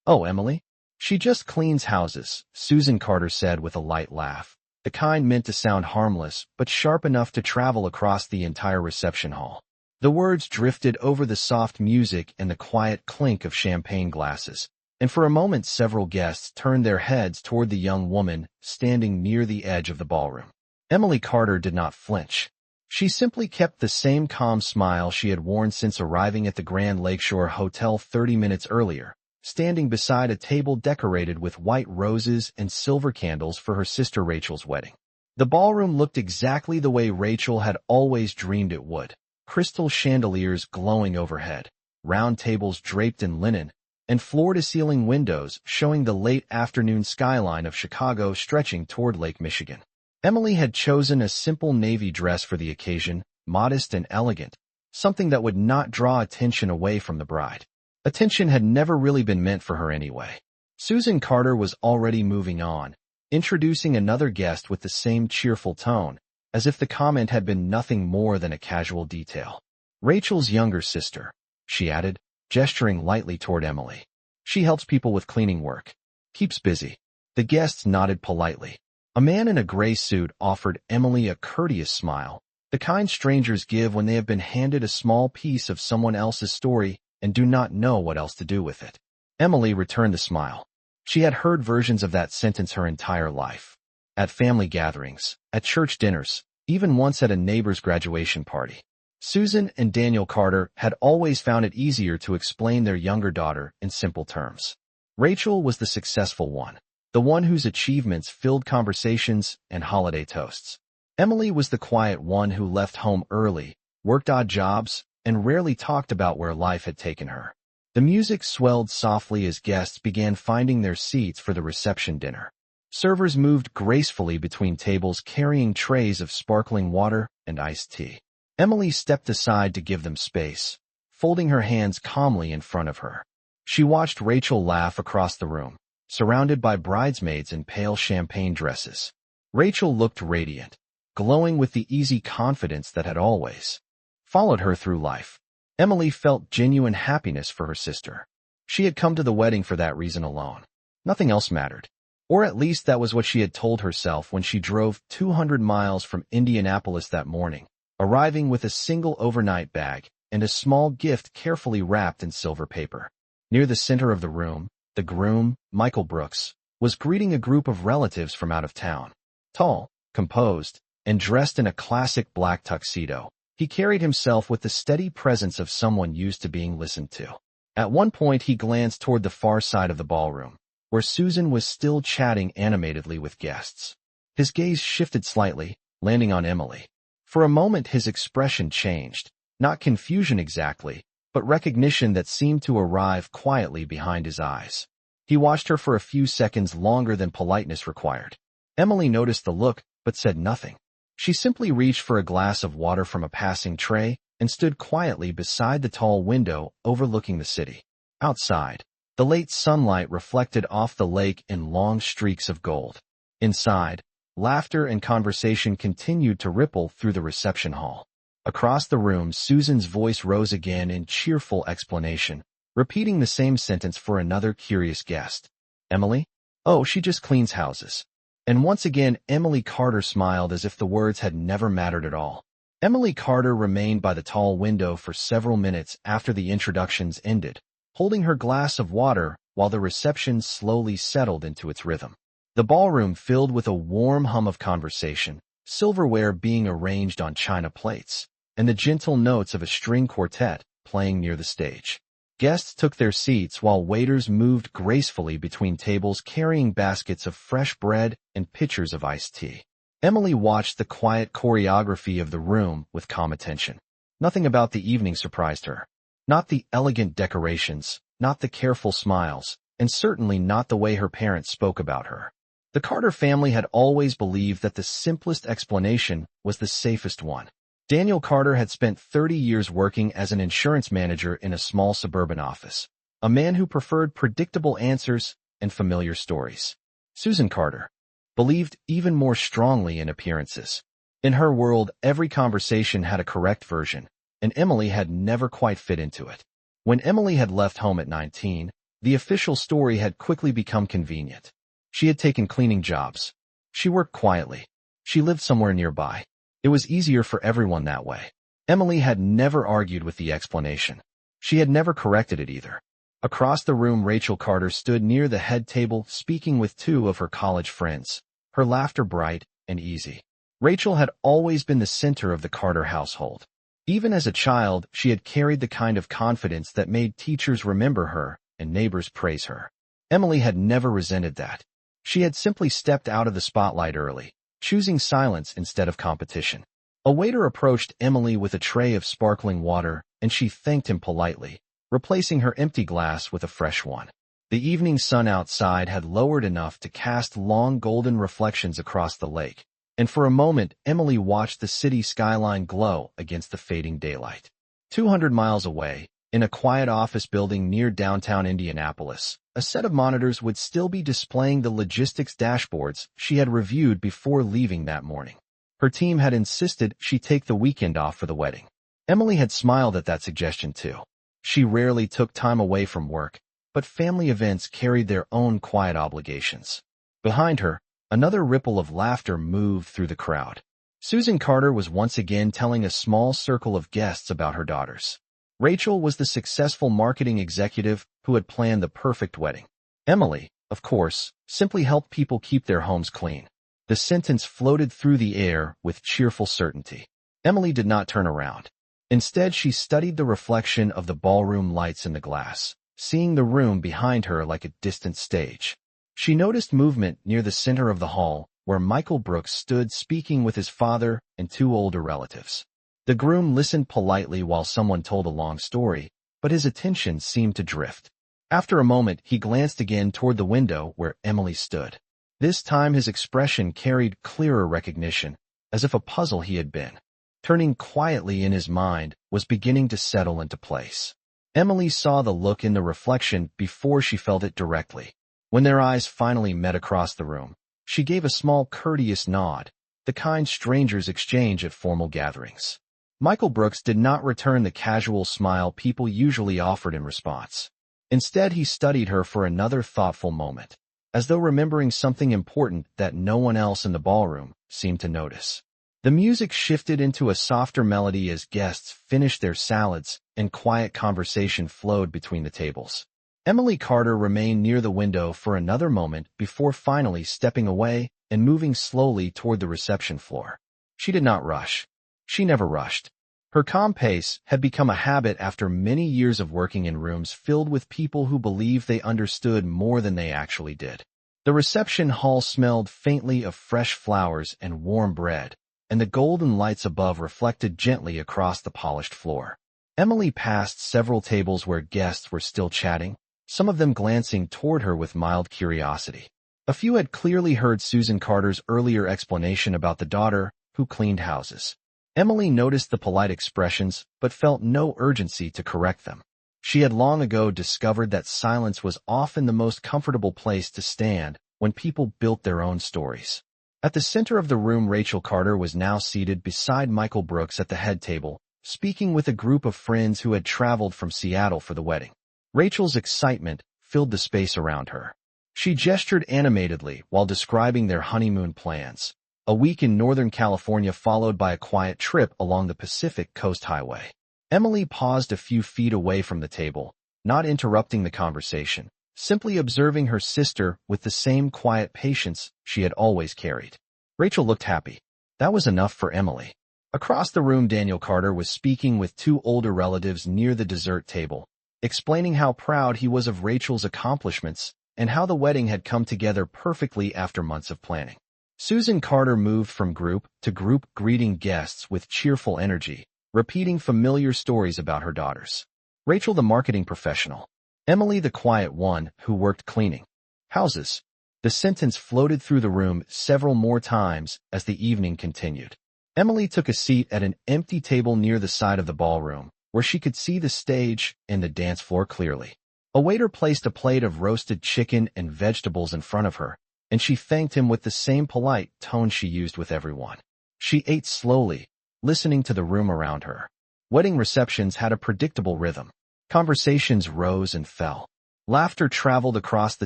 "Oh, Emily? She just cleans houses," Susan Carter said with a light laugh, the kind meant to sound harmless but sharp enough to travel across the entire reception hall. The words drifted over the soft music and the quiet clink of champagne glasses, and for a moment several guests turned their heads toward the young woman standing near the edge of the ballroom. Emily Carter did not flinch. She simply kept the same calm smile she had worn since arriving at the Grand Lakeshore Hotel 30 minutes earlier, standing beside a table decorated with white roses and silver candles for her sister Rachel's wedding. The ballroom looked exactly the way Rachel had always dreamed it would. Crystal chandeliers glowing overhead, round tables draped in linen, and floor-to-ceiling windows showing the late afternoon skyline of Chicago stretching toward Lake Michigan. Emily had chosen a simple navy dress for the occasion, modest and elegant, something that would not draw attention away from the bride. Attention had never really been meant for her anyway. Susan Carter was already moving on, introducing another guest with the same cheerful tone, as if the comment had been nothing more than a casual detail. "Rachel's younger sister," she added, gesturing lightly toward Emily. "She helps people with cleaning work. Keeps busy." The guests nodded politely. A man in a gray suit offered Emily a courteous smile, the kind strangers give when they have been handed a small piece of someone else's story and do not know what else to do with it. Emily returned the smile. She had heard versions of that sentence her entire life. At family gatherings, at church dinners, even once at a neighbor's graduation party. Susan and Daniel Carter had always found it easier to explain their younger daughter in simple terms. Rachel was the successful one, the one whose achievements filled conversations and holiday toasts. Emily was the quiet one who left home early, worked odd jobs, and rarely talked about where life had taken her. The music swelled softly as guests began finding their seats for the reception dinner. Servers moved gracefully between tables carrying trays of sparkling water and iced tea. Emily stepped aside to give them space, folding her hands calmly in front of her. She watched Rachel laugh across the room, surrounded by bridesmaids in pale champagne dresses. Rachel looked radiant, glowing with the easy confidence that had always followed her through life. Emily felt genuine happiness for her sister. She had come to the wedding for that reason alone. Nothing else mattered. Or at least that was what she had told herself when she drove 200 miles from Indianapolis that morning, arriving with a single overnight bag and a small gift carefully wrapped in silver paper. Near the center of the room, the groom, Michael Brooks, was greeting a group of relatives from out of town. Tall, composed, and dressed in a classic black tuxedo, he carried himself with the steady presence of someone used to being listened to. At one point he glanced toward the far side of the ballroom, where Susan was still chatting animatedly with guests. His gaze shifted slightly, landing on Emily. For a moment his expression changed, not confusion exactly, but recognition that seemed to arrive quietly behind his eyes. He watched her for a few seconds longer than politeness required. Emily noticed the look, but said nothing. She simply reached for a glass of water from a passing tray and stood quietly beside the tall window overlooking the city. Outside, the late sunlight reflected off the lake in long streaks of gold. Inside, laughter and conversation continued to ripple through the reception hall. Across the room, Susan's voice rose again in cheerful explanation, repeating the same sentence for another curious guest. "Emily? Oh, she just cleans houses." And once again, Emily Carter smiled as if the words had never mattered at all. Emily Carter remained by the tall window for several minutes after the introductions ended, holding her glass of water while the reception slowly settled into its rhythm. The ballroom filled with a warm hum of conversation, silverware being arranged on china plates, and the gentle notes of a string quartet playing near the stage. Guests took their seats while waiters moved gracefully between tables carrying baskets of fresh bread and pitchers of iced tea. Emily watched the quiet choreography of the room with calm attention. Nothing about the evening surprised her. Not the elegant decorations, not the careful smiles, and certainly not the way her parents spoke about her. The Carter family had always believed that the simplest explanation was the safest one. Daniel Carter had spent 30 years working as an insurance manager in a small suburban office, a man who preferred predictable answers and familiar stories. Susan Carter believed even more strongly in appearances. In her world, every conversation had a correct version, and Emily had never quite fit into it. When Emily had left home at 19, The official story had quickly become convenient. She had taken cleaning jobs. She worked quietly. She lived somewhere nearby. It was easier for everyone that way. Emily had never argued with the explanation. She had never corrected it either. Across the room, Rachel Carter stood near the head table, speaking with two of her college friends, her laughter bright and easy. Rachel had always been the center of the Carter household. Even as a child, she had carried the kind of confidence that made teachers remember her and neighbors praise her. Emily had never resented that. She had simply stepped out of the spotlight early, choosing silence instead of competition. A waiter approached Emily with a tray of sparkling water, and she thanked him politely, replacing her empty glass with a fresh one. The evening sun outside had lowered enough to cast long golden reflections across the lake, and for a moment Emily watched the city skyline glow against the fading daylight. 200 miles away, in a quiet office building near downtown Indianapolis, a set of monitors would still be displaying the logistics dashboards she had reviewed before leaving that morning. Her team had insisted she take the weekend off for the wedding. Emily had smiled at that suggestion too. She rarely took time away from work, but family events carried their own quiet obligations. Behind her, another ripple of laughter moved through the crowd. Susan Carter was once again telling a small circle of guests about her daughters. Rachel was the successful marketing executive who had planned the perfect wedding. Emily, of course, simply helped people keep their homes clean. The sentence floated through the air with cheerful certainty. Emily did not turn around. Instead, she studied the reflection of the ballroom lights in the glass, seeing the room behind her like a distant stage. She noticed movement near the center of the hall, where Michael Brooks stood speaking with his father and two older relatives. The groom listened politely while someone told a long story, but his attention seemed to drift. After a moment, he glanced again toward the window where Emily stood. This time his expression carried clearer recognition, as if a puzzle he had been turning quietly in his mind was beginning to settle into place. Emily saw the look in the reflection before she felt it directly. When their eyes finally met across the room, she gave a small courteous nod, the kind strangers exchange at formal gatherings. Michael Brooks did not return the casual smile people usually offered in response. Instead, he studied her for another thoughtful moment, as though remembering something important that no one else in the ballroom seemed to notice. The music shifted into a softer melody as guests finished their salads, and quiet conversation flowed between the tables. Emily Carter remained near the window for another moment before finally stepping away and moving slowly toward the reception floor. She did not rush. She never rushed. Her calm pace had become a habit after many years of working in rooms filled with people who believed they understood more than they actually did. The reception hall smelled faintly of fresh flowers and warm bread, and the golden lights above reflected gently across the polished floor. Emily passed several tables where guests were still chatting, some of them glancing toward her with mild curiosity. A few had clearly heard Susan Carter's earlier explanation about the daughter who cleaned houses. Emily noticed the polite expressions, but felt no urgency to correct them. She had long ago discovered that silence was often the most comfortable place to stand when people built their own stories. At the center of the room, Rachel Carter was now seated beside Michael Brooks at the head table, speaking with a group of friends who had traveled from Seattle for the wedding. Rachel's excitement filled the space around her. She gestured animatedly while describing their honeymoon plans, a week in Northern California followed by a quiet trip along the Pacific Coast Highway. Emily paused a few feet away from the table, not interrupting the conversation, simply observing her sister with the same quiet patience she had always carried. Rachel looked happy. That was enough for Emily. Across the room, Daniel Carter was speaking with two older relatives near the dessert table, explaining how proud he was of Rachel's accomplishments and how the wedding had come together perfectly after months of planning. Susan Carter moved from group to group, greeting guests with cheerful energy, repeating familiar stories about her daughters. Rachel, the marketing professional. Emily, the quiet one who worked cleaning houses. The sentence floated through the room several more times as the evening continued. Emily took a seat at an empty table near the side of the ballroom, where she could see the stage and the dance floor clearly. A waiter placed a plate of roasted chicken and vegetables in front of her, and she thanked him with the same polite tone she used with everyone. She ate slowly, listening to the room around her. Wedding receptions had a predictable rhythm. Conversations rose and fell. Laughter traveled across the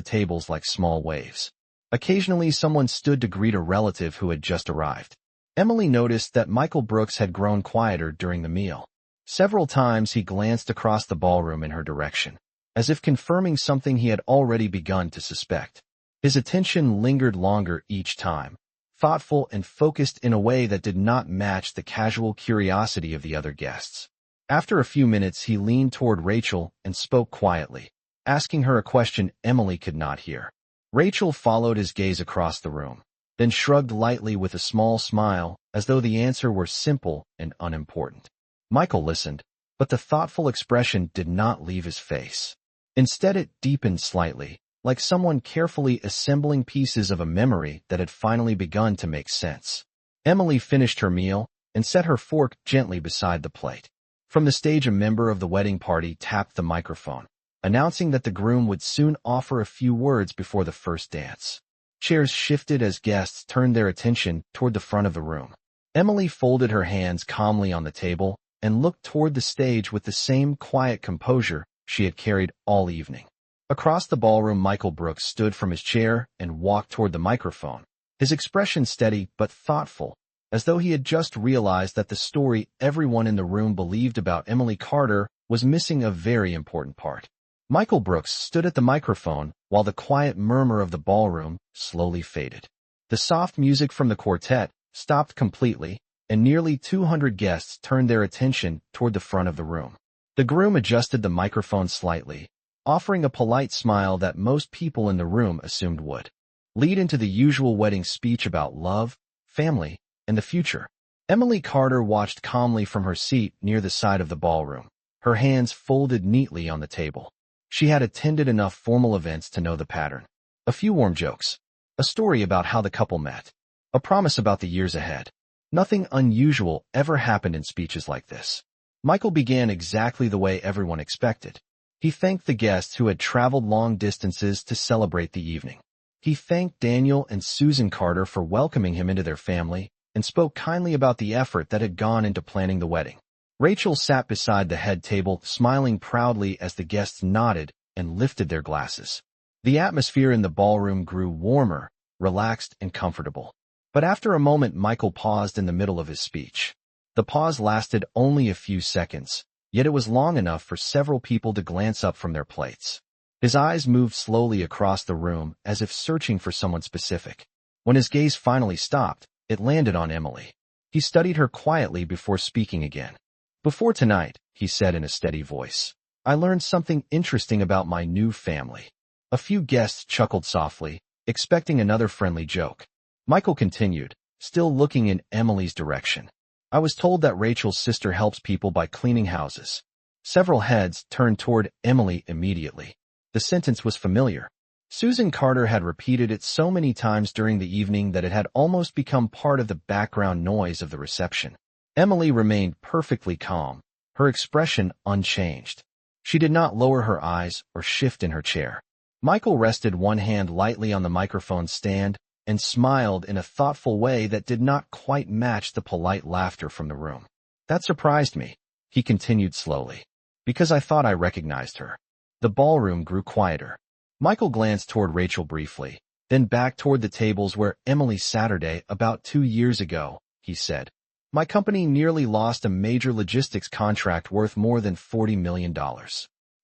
tables like small waves. Occasionally, someone stood to greet a relative who had just arrived. Emily noticed that Michael Brooks had grown quieter during the meal. Several times he glanced across the ballroom in her direction, as if confirming something he had already begun to suspect. His attention lingered longer each time, thoughtful and focused in a way that did not match the casual curiosity of the other guests. After a few minutes, he leaned toward Rachel and spoke quietly, asking her a question Emily could not hear. Rachel followed his gaze across the room, then shrugged lightly with a small smile, as though the answer were simple and unimportant. Michael listened, but the thoughtful expression did not leave his face. Instead, it deepened slightly, like someone carefully assembling pieces of a memory that had finally begun to make sense. Emily finished her meal and set her fork gently beside the plate. From the stage, a member of the wedding party tapped the microphone, announcing that the groom would soon offer a few words before the first dance. Chairs shifted as guests turned their attention toward the front of the room. Emily folded her hands calmly on the table and looked toward the stage with the same quiet composure she had carried all evening. Across the ballroom, Michael Brooks stood from his chair and walked toward the microphone, his expression steady but thoughtful, as though he had just realized that the story everyone in the room believed about Emily Carter was missing a very important part. Michael Brooks stood at the microphone while the quiet murmur of the ballroom slowly faded. The soft music from the quartet stopped completely, and nearly 200 guests turned their attention toward the front of the room. The groom adjusted the microphone slightly, offering a polite smile that most people in the room assumed would lead into the usual wedding speech about love, family, and the future. Emily Carter watched calmly from her seat near the side of the ballroom, her hands folded neatly on the table. She had attended enough formal events to know the pattern. A few warm jokes, a story about how the couple met, a promise about the years ahead. Nothing unusual ever happened in speeches like this. Michael began exactly the way everyone expected. He thanked the guests who had traveled long distances to celebrate the evening. He thanked Daniel and Susan Carter for welcoming him into their family and spoke kindly about the effort that had gone into planning the wedding. Rachel sat beside the head table, smiling proudly as the guests nodded and lifted their glasses. The atmosphere in the ballroom grew warmer, relaxed, and comfortable. But after a moment, Michael paused in the middle of his speech. The pause lasted only a few seconds, yet it was long enough for several people to glance up from their plates. His eyes moved slowly across the room as if searching for someone specific. When his gaze finally stopped, it landed on Emily. He studied her quietly before speaking again. "Before tonight," he said in a steady voice, "I learned something interesting about my new family." A few guests chuckled softly, expecting another friendly joke. Michael continued, still looking in Emily's direction. "I was told that Rachel's sister helps people by cleaning houses." Several heads turned toward Emily immediately. The sentence was familiar. Susan Carter had repeated it so many times during the evening that it had almost become part of the background noise of the reception. Emily remained perfectly calm, her expression unchanged. She did not lower her eyes or shift in her chair. Michael rested one hand lightly on the microphone stand and smiled in a thoughtful way that did not quite match the polite laughter from the room. "That surprised me," he continued slowly, "because I thought I recognized her." The ballroom grew quieter. Michael glanced toward Rachel briefly, then back toward the tables where Emily Saturday about 2 years ago, he said. "My company nearly lost a major logistics contract worth more than $40 million.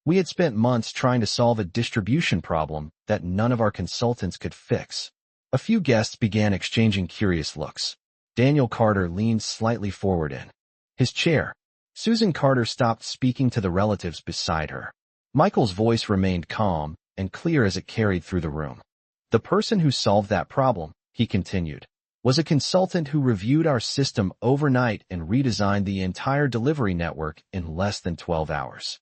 We had spent months trying to solve a distribution problem that none of our consultants could fix." A few guests began exchanging curious looks. Daniel Carter leaned slightly forward in his chair. Susan Carter stopped speaking to the relatives beside her. Michael's voice remained calm and clear as it carried through the room. "The person who solved that problem," he continued, "was a consultant who reviewed our system overnight and redesigned the entire delivery network in less than 12 hours.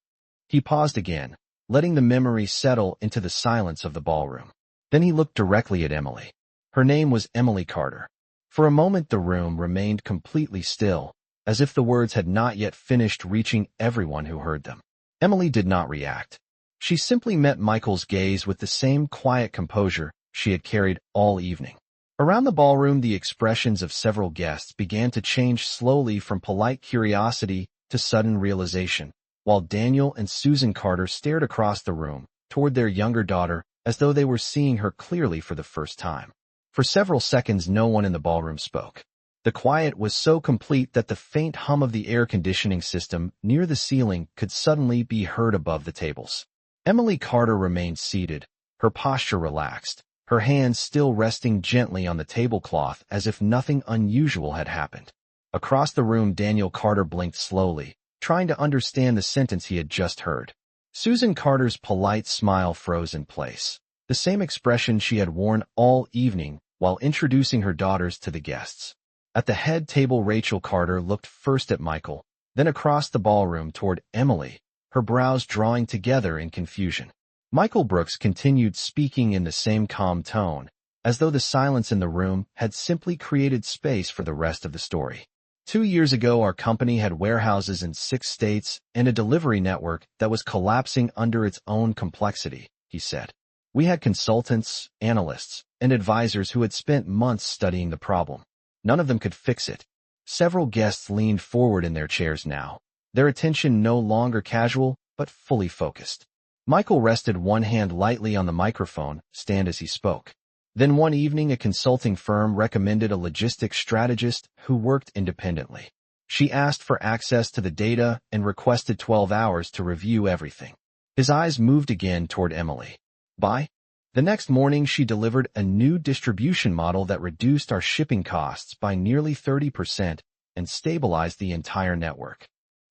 He paused again, letting the memory settle into the silence of the ballroom. Then he looked directly at Emily. Her name was Emily Carter. For a moment the room remained completely still, as if the words had not yet finished reaching everyone who heard them. Emily did not react. She simply met Michael's gaze with the same quiet composure she had carried all evening. Around the ballroom, the expressions of several guests began to change slowly from polite curiosity to sudden realization. While Daniel and Susan Carter stared across the room, toward their younger daughter, as though they were seeing her clearly for the first time. For several seconds, no one in the ballroom spoke. The quiet was so complete that the faint hum of the air conditioning system near the ceiling could suddenly be heard above the tables. Emily Carter remained seated, her posture relaxed, her hands still resting gently on the tablecloth as if nothing unusual had happened. Across the room, Daniel Carter blinked slowly, trying to understand the sentence he had just heard. Susan Carter's polite smile froze in place, the same expression she had worn all evening while introducing her daughters to the guests. At the head table, Rachel Carter looked first at Michael, then across the ballroom toward Emily, her brows drawing together in confusion. Michael Brooks continued speaking in the same calm tone, as though the silence in the room had simply created space for the rest of the story. 2 years ago, our company had warehouses in 6 states and a delivery network that was collapsing under its own complexity, he said. We had consultants, analysts, and advisors who had spent months studying the problem. None of them could fix it. Several guests leaned forward in their chairs now, their attention no longer casual, but fully focused. Michael rested one hand lightly on the microphone stand as he spoke. Then one evening, a consulting firm recommended a logistics strategist who worked independently. She asked for access to the data and requested 12 hours to review everything. His eyes moved again toward Emily. By the next morning, she delivered a new distribution model that reduced our shipping costs by nearly 30% and stabilized the entire network.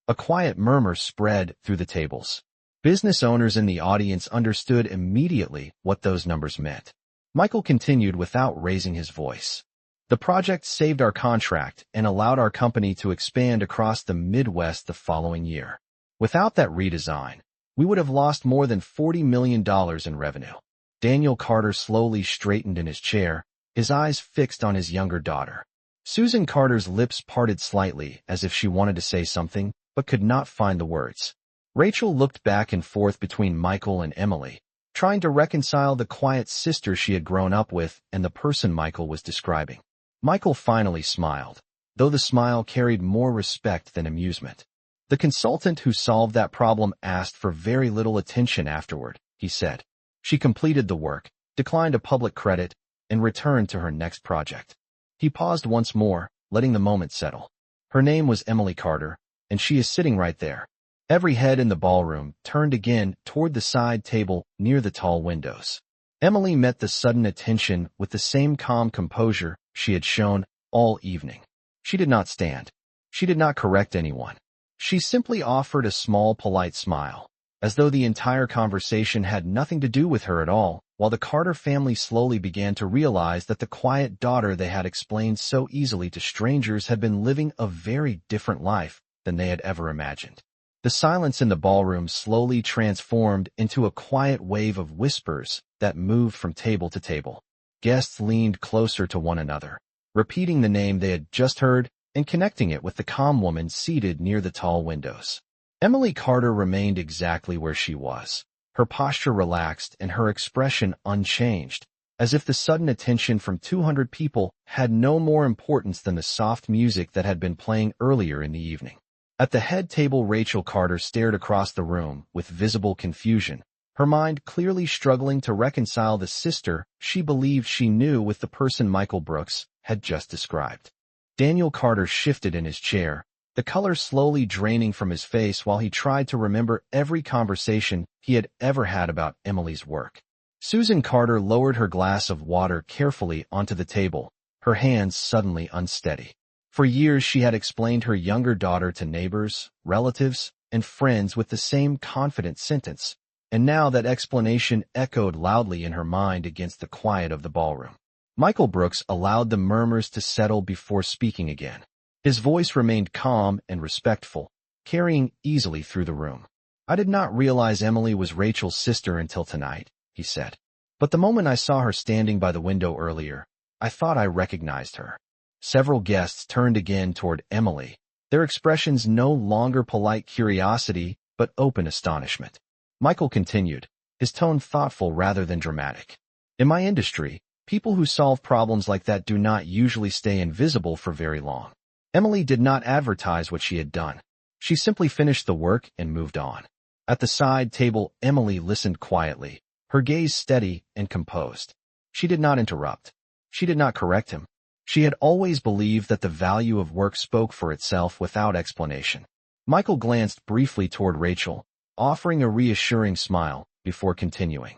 A quiet murmur spread through the tables. Business owners in the audience understood immediately what those numbers meant. Michael continued without raising his voice. The project saved our contract and allowed our company to expand across the Midwest the following year. Without that redesign, we would have lost more than $40 million in revenue. Daniel Carter slowly straightened in his chair, his eyes fixed on his younger daughter. Susan Carter's lips parted slightly as if she wanted to say something, but could not find the words. Rachel looked back and forth between Michael and Emily, trying to reconcile the quiet sister she had grown up with and the person Michael was describing. Michael finally smiled, though the smile carried more respect than amusement. The consultant who solved that problem asked for very little attention afterward, he said. She completed the work, declined a public credit, and returned to her next project. He paused once more, letting the moment settle. Her name was Emily Carter, and she is sitting right there. Every head in the ballroom turned again toward the side table near the tall windows. Emily met the sudden attention with the same calm composure she had shown all evening. She did not stand. She did not correct anyone. She simply offered a small, polite smile, as though the entire conversation had nothing to do with her at all, while the Carter family slowly began to realize that the quiet daughter they had explained so easily to strangers had been living a very different life than they had ever imagined. The silence in the ballroom slowly transformed into a quiet wave of whispers that moved from table to table. Guests leaned closer to one another, repeating the name they had just heard and connecting it with the calm woman seated near the tall windows. Emily Carter remained exactly where she was, her posture relaxed and her expression unchanged, as if the sudden attention from 200 people had no more importance than the soft music that had been playing earlier in the evening. At the head table, Rachel Carter stared across the room with visible confusion, her mind clearly struggling to reconcile the sister she believed she knew with the person Michael Brooks had just described. Daniel Carter shifted in his chair, the color slowly draining from his face while he tried to remember every conversation he had ever had about Emily's work. Susan Carter lowered her glass of water carefully onto the table, her hands suddenly unsteady. For years she had explained her younger daughter to neighbors, relatives, and friends with the same confident sentence, and now that explanation echoed loudly in her mind against the quiet of the ballroom. Michael Brooks allowed the murmurs to settle before speaking again. His voice remained calm and respectful, carrying easily through the room. I did not realize Emily was Rachel's sister until tonight, he said. But the moment I saw her standing by the window earlier, I thought I recognized her. Several guests turned again toward Emily, their expressions no longer polite curiosity, but open astonishment. Michael continued, his tone thoughtful rather than dramatic. In my industry, people who solve problems like that do not usually stay invisible for very long. Emily did not advertise what she had done. She simply finished the work and moved on. At the side table, Emily listened quietly, her gaze steady and composed. She did not interrupt. She did not correct him. She had always believed that the value of work spoke for itself without explanation. Michael glanced briefly toward Rachel, offering a reassuring smile, before continuing.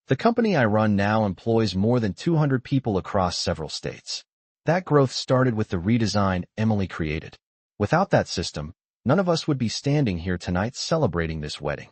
The company I run now employs more than 200 people across several states. That growth started with the redesign Emily created. Without that system, none of us would be standing here tonight celebrating this wedding.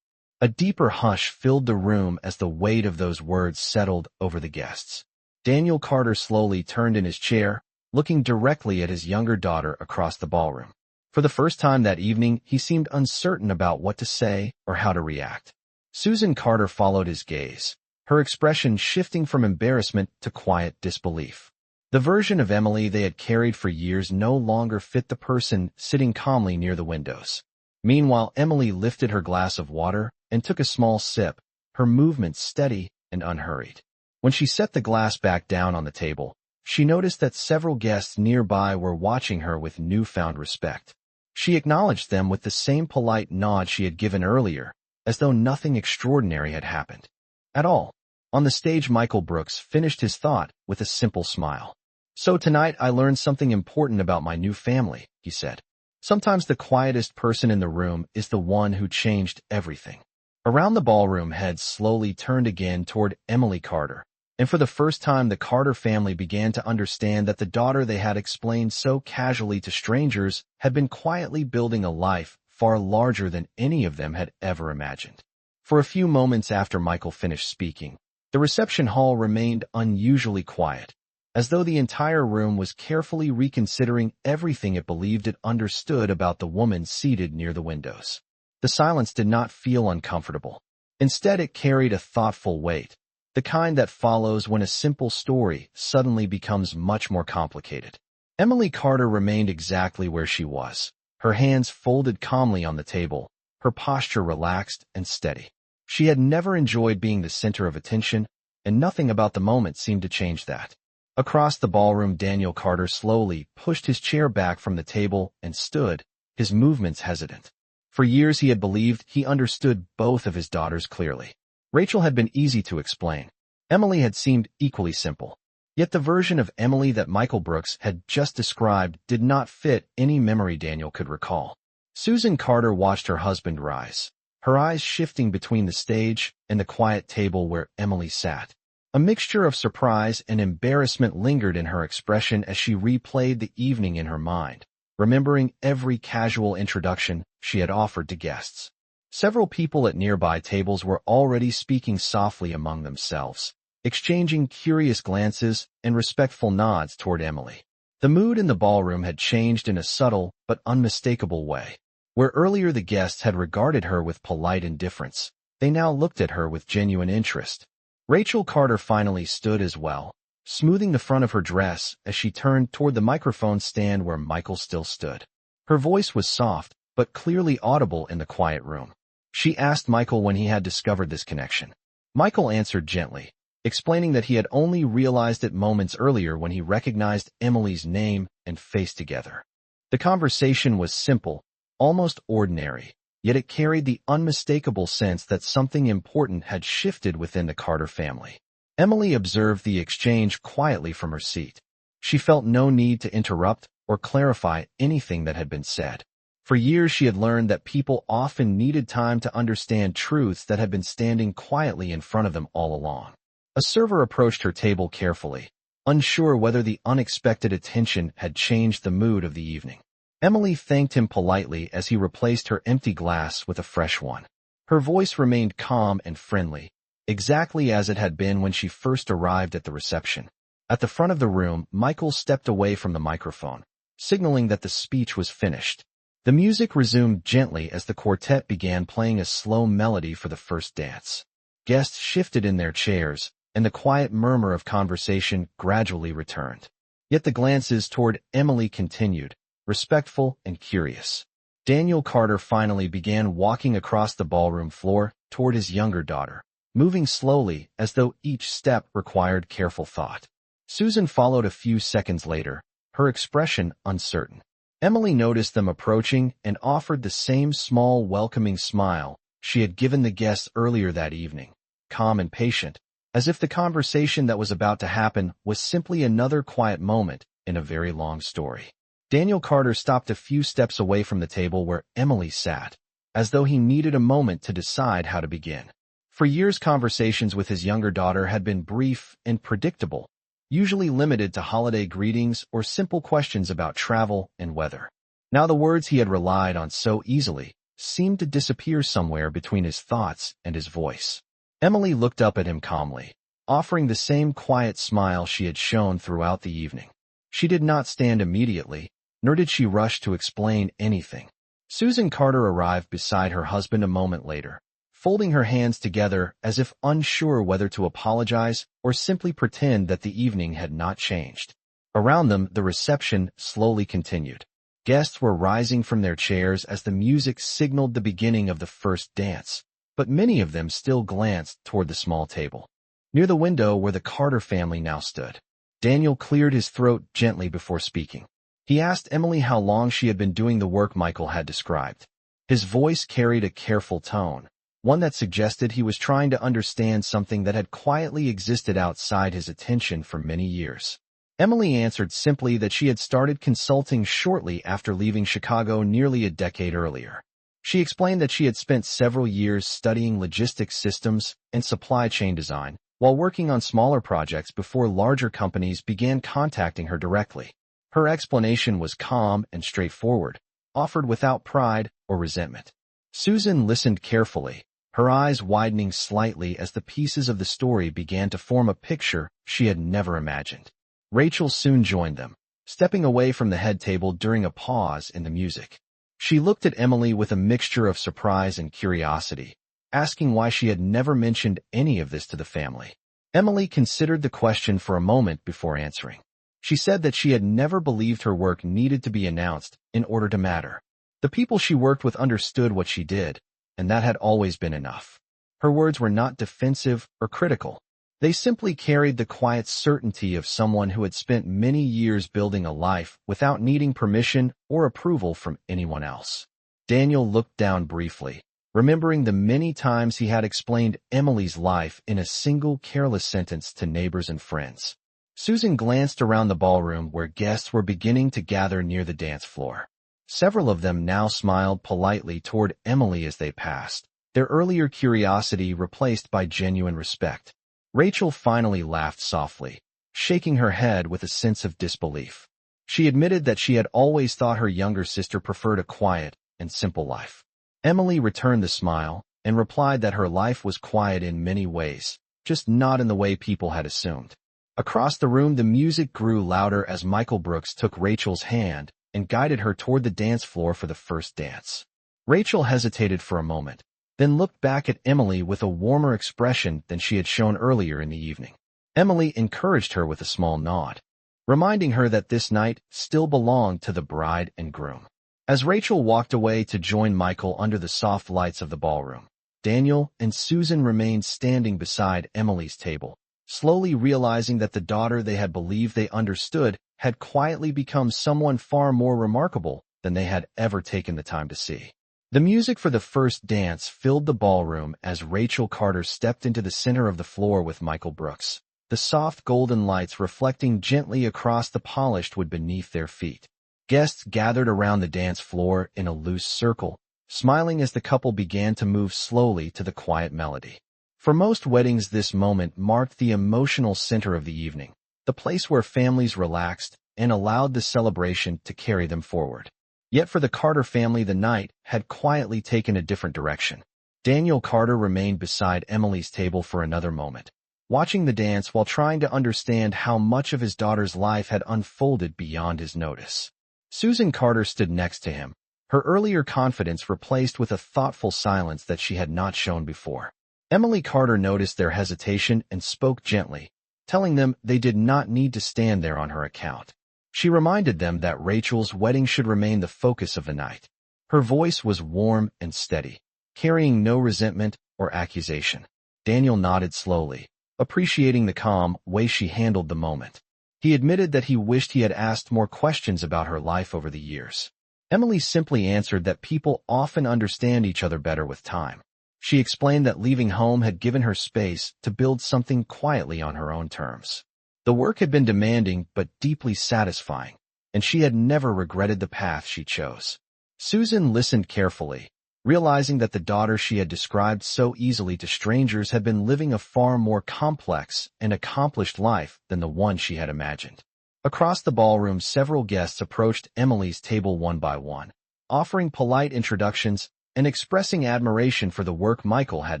A deeper hush filled the room as the weight of those words settled over the guests. Daniel Carter slowly turned in his chair, looking directly at his younger daughter across the ballroom. For the first time that evening, he seemed uncertain about what to say or how to react. Susan Carter followed his gaze, her expression shifting from embarrassment to quiet disbelief. The version of Emily they had carried for years no longer fit the person sitting calmly near the windows. Meanwhile, Emily lifted her glass of water and took a small sip, her movements steady and unhurried. When she set the glass back down on the table, she noticed that several guests nearby were watching her with newfound respect. She acknowledged them with the same polite nod she had given earlier, as though nothing extraordinary had happened. At all. On the stage, Michael Brooks finished his thought with a simple smile. "So tonight I learned something important about my new family," he said. "Sometimes the quietest person in the room is the one who changed everything." Around the ballroom, heads slowly turned again toward Emily Carter, and for the first time the Carter family began to understand that the daughter they had explained so casually to strangers had been quietly building a life far larger than any of them had ever imagined. For a few moments after Michael finished speaking, the reception hall remained unusually quiet, as though the entire room was carefully reconsidering everything it believed it understood about the woman seated near the windows. The silence did not feel uncomfortable. Instead, it carried a thoughtful weight, the kind that follows when a simple story suddenly becomes much more complicated. Emily Carter remained exactly where she was, her hands folded calmly on the table, her posture relaxed and steady. She had never enjoyed being the center of attention, and nothing about the moment seemed to change that. Across the ballroom, Daniel Carter slowly pushed his chair back from the table and stood, his movements hesitant. For years he had believed he understood both of his daughters clearly. Rachel had been easy to explain. Emily had seemed equally simple. Yet the version of Emily that Michael Brooks had just described did not fit any memory Daniel could recall. Susan Carter watched her husband rise, her eyes shifting between the stage and the quiet table where Emily sat. A mixture of surprise and embarrassment lingered in her expression as she replayed the evening in her mind, remembering every casual introduction she had offered to guests. Several people at nearby tables were already speaking softly among themselves, exchanging curious glances and respectful nods toward Emily. The mood in the ballroom had changed in a subtle but unmistakable way. Where earlier the guests had regarded her with polite indifference, they now looked at her with genuine interest. Rachel Carter finally stood as well, smoothing the front of her dress as she turned toward the microphone stand where Michael still stood. Her voice was soft, but clearly audible in the quiet room. She asked Michael when he had discovered this connection. Michael answered gently, explaining that he had only realized it moments earlier when he recognized Emily's name and face together. The conversation was simple, almost ordinary, yet it carried the unmistakable sense that something important had shifted within the Carter family. Emily observed the exchange quietly from her seat. She felt no need to interrupt or clarify anything that had been said. For years she had learned that people often needed time to understand truths that had been standing quietly in front of them all along. A server approached her table carefully, unsure whether the unexpected attention had changed the mood of the evening. Emily thanked him politely as he replaced her empty glass with a fresh one. Her voice remained calm and friendly, exactly as it had been when she first arrived at the reception. At the front of the room, Michael stepped away from the microphone, signaling that the speech was finished. The music resumed gently as the quartet began playing a slow melody for the first dance. Guests shifted in their chairs, and the quiet murmur of conversation gradually returned. Yet the glances toward Emily continued, respectful and curious. Daniel Carter finally began walking across the ballroom floor toward his younger daughter, moving slowly as though each step required careful thought. Susan followed a few seconds later, her expression uncertain. Emily noticed them approaching and offered the same small welcoming smile, she had given the guests earlier that evening, calm and patient, as if the conversation that was about to happen was simply another quiet moment in a very long story. Daniel Carter stopped a few steps away from the table where Emily sat, as though he needed a moment to decide how to begin. For years, conversations with his younger daughter had been brief and predictable, usually limited to holiday greetings or simple questions about travel and weather. Now the words he had relied on so easily seemed to disappear somewhere between his thoughts and his voice. Emily looked up at him calmly, offering the same quiet smile she had shown throughout the evening. She did not stand immediately, nor did she rush to explain anything. Susan Carter arrived beside her husband a moment later, folding her hands together as if unsure whether to apologize or simply pretend that the evening had not changed. Around them, the reception slowly continued. Guests were rising from their chairs as the music signaled the beginning of the first dance, but many of them still glanced toward the small table, near the window where the Carter family now stood. Daniel cleared his throat gently before speaking. He asked Emily how long she had been doing the work Michael had described. His voice carried a careful tone, one that suggested he was trying to understand something that had quietly existed outside his attention for many years. Emily answered simply that she had started consulting shortly after leaving Chicago nearly a decade earlier. She explained that she had spent several years studying logistics systems and supply chain design while working on smaller projects before larger companies began contacting her directly. Her explanation was calm and straightforward, offered without pride or resentment. Susan listened carefully, her eyes widening slightly as the pieces of the story began to form a picture she had never imagined. Rachel soon joined them, stepping away from the head table during a pause in the music. She looked at Emily with a mixture of surprise and curiosity, asking why she had never mentioned any of this to the family. Emily considered the question for a moment before answering. She said that she had never believed her work needed to be announced in order to matter. The people she worked with understood what she did, and that had always been enough. Her words were not defensive or critical. They simply carried the quiet certainty of someone who had spent many years building a life without needing permission or approval from anyone else. Daniel looked down briefly, remembering the many times he had explained Emily's life in a single careless sentence to neighbors and friends. Susan glanced around the ballroom where guests were beginning to gather near the dance floor. Several of them now smiled politely toward Emily as they passed, their earlier curiosity replaced by genuine respect. Rachel finally laughed softly, shaking her head with a sense of disbelief. She admitted that she had always thought her younger sister preferred a quiet and simple life. Emily returned the smile and replied that her life was quiet in many ways, just not in the way people had assumed. Across the room, the music grew louder as Michael Brooks took Rachel's hand and guided her toward the dance floor for the first dance. Rachel hesitated for a moment, then looked back at Emily with a warmer expression than she had shown earlier in the evening. Emily encouraged her with a small nod, reminding her that this night still belonged to the bride and groom. As Rachel walked away to join Michael under the soft lights of the ballroom, Daniel and Susan remained standing beside Emily's table, slowly realizing that the daughter they had believed they understood had quietly become someone far more remarkable than they had ever taken the time to see. The music for the first dance filled the ballroom as Rachel Carter stepped into the center of the floor with Michael Brooks, the soft golden lights reflecting gently across the polished wood beneath their feet. Guests gathered around the dance floor in a loose circle, smiling as the couple began to move slowly to the quiet melody. For most weddings, this moment marked the emotional center of the evening, the place where families relaxed and allowed the celebration to carry them forward. Yet for the Carter family, the night had quietly taken a different direction. Daniel Carter remained beside Emily's table for another moment, watching the dance while trying to understand how much of his daughter's life had unfolded beyond his notice. Susan Carter stood next to him, her earlier confidence replaced with a thoughtful silence that she had not shown before. Emily Carter noticed their hesitation and spoke gently, telling them they did not need to stand there on her account. She reminded them that Rachel's wedding should remain the focus of the night. Her voice was warm and steady, carrying no resentment or accusation. Daniel nodded slowly, appreciating the calm way she handled the moment. He admitted that he wished he had asked more questions about her life over the years. Emily simply answered that people often understand each other better with time. She explained that leaving home had given her space to build something quietly on her own terms. The work had been demanding but deeply satisfying, and she had never regretted the path she chose. Susan listened carefully, realizing that the daughter she had described so easily to strangers had been living a far more complex and accomplished life than the one she had imagined. Across the ballroom, several guests approached Emily's table one by one, offering polite introductions and expressing admiration for the work Michael had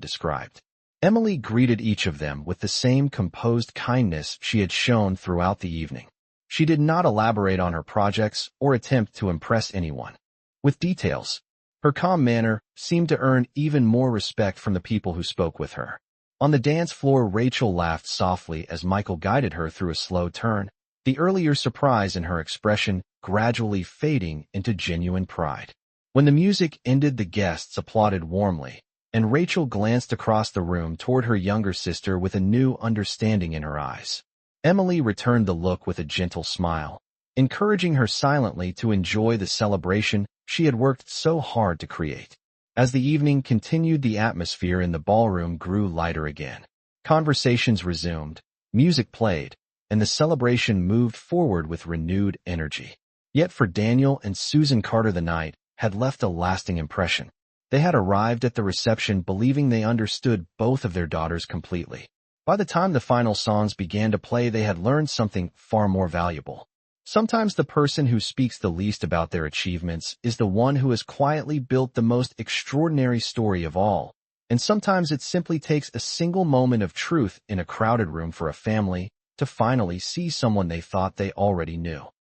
described. Emily greeted each of them with the same composed kindness she had shown throughout the evening. She did not elaborate on her projects or attempt to impress anyone with details. Her calm manner seemed to earn even more respect from the people who spoke with her. On the dance floor, Rachel laughed softly as Michael guided her through a slow turn, the earlier surprise in her expression gradually fading into genuine pride. When the music ended, the guests applauded warmly, and Rachel glanced across the room toward her younger sister with a new understanding in her eyes. Emily returned the look with a gentle smile, encouraging her silently to enjoy the celebration she had worked so hard to create. As the evening continued, the atmosphere in the ballroom grew lighter again. Conversations resumed, music played, and the celebration moved forward with renewed energy. Yet for Daniel and Susan Carter, the night had left a lasting impression. They had arrived at the reception believing they understood both of their daughters completely. By the time the final songs began to play, they had learned something far more valuable. Sometimes the person who speaks the least about their achievements is the one who has quietly built the most extraordinary story of all, and sometimes it simply takes a single moment of truth in a crowded room for a family to finally see someone they thought they already knew.